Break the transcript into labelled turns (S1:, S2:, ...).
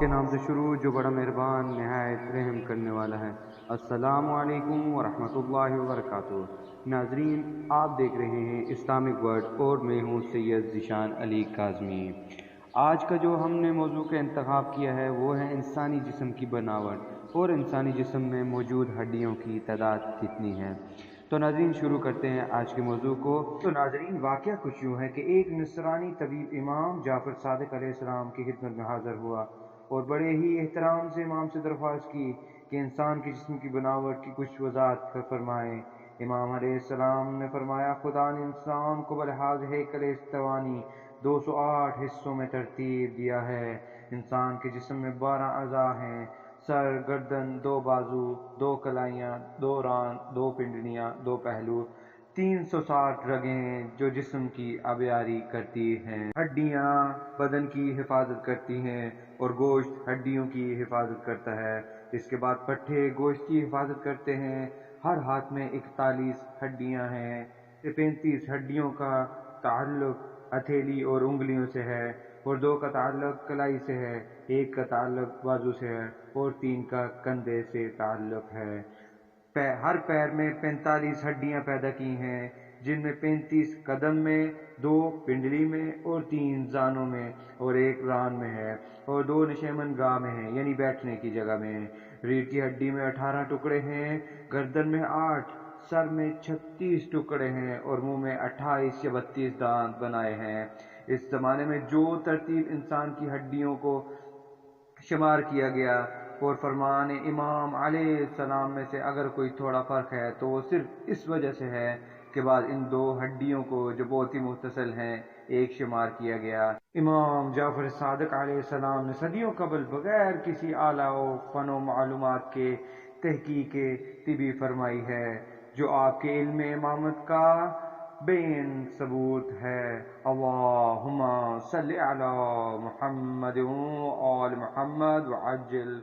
S1: کے نام سے شروع جو بڑا مہربان نہایت رحم کرنے والا ہے۔ السلام علیکم ورحمۃ اللہ وبرکاتہ۔ ناظرین، آپ دیکھ رہے ہیں اسلامک ورڈ اور میں ہوں سید ذیشان علی کاظمی۔ آج کا جو ہم نے موضوع کا انتخاب کیا ہے وہ ہے انسانی جسم کی بناوٹ اور انسانی جسم میں موجود ہڈیوں کی تعداد کتنی ہے۔ تو ناظرین شروع کرتے ہیں آج کے موضوع کو۔ تو ناظرین واقعہ کچھ یوں ہے کہ ایک نصرانی طبیب امام جعفر صادق علیہ السلام کی خدمت میں حاضر ہوا اور بڑے ہی احترام سے امام سے درخواست کی کہ انسان کے جسم کی بناوٹ کی کچھ وضاحت فرمائیں۔ امام علیہ السلام نے فرمایا، خدا نے انسان کو بلحاظ ہیکل استوانی 208 حصوں میں ترتیب دیا ہے۔ انسان کے جسم میں 12 اعضاء ہیں: سر، گردن، 2 بازو، 2 کلائیاں، 2 ران، 2 پنڈلیاں، 2 پہلو، 360 رگیں جو جسم کی آبیاری کرتی ہیں۔ ہڈیاں بدن کی حفاظت کرتی ہیں اور گوشت ہڈیوں کی حفاظت کرتا ہے۔ اس کے بعد پٹھے گوشت کی حفاظت کرتے ہیں۔ ہر ہاتھ میں 41 ہڈیاں ہیں۔ 35 ہڈیوں کا تعلق ہتھیلی اور انگلیوں سے ہے اور 2 کا تعلق کلائی سے ہے، 1 کا تعلق بازو سے ہے اور 3 کا کندھے سے تعلق ہے۔ ہر پیر میں 45 ہڈیاں پیدا کی ہیں، جن میں 35 قدم میں، 2 پنڈلی میں اور 3 زانوں میں اور 1 ران میں ہے اور 2 نشیمن گاہ میں ہیں، یعنی بیٹھنے کی جگہ میں۔ ریڑھ کی ہڈی میں 18 ٹکڑے ہیں، گردن میں 8، سر میں 36 ٹکڑے ہیں اور منہ میں 28 یا 32 دانت بنائے ہیں۔ اس زمانے میں جو ترتیب انسان کی ہڈیوں کو شمار کیا گیا اور فرمان امام علیہ السلام میں سے اگر کوئی تھوڑا فرق ہے تو وہ صرف اس وجہ سے ہے کہ بعد ان 2 ہڈیوں کو جو بہت ہی مختصر ہیں ایک شمار کیا گیا۔ امام جعفر صادق علیہ السلام نے صدیوں قبل بغیر کسی اعلیٰ و فن و معلومات کے تحقیق طبی فرمائی ہے جو آپ کے علم امامت کا بین ثبوت ہے۔ اللہم صلی علی محمد و آل محمد وعجل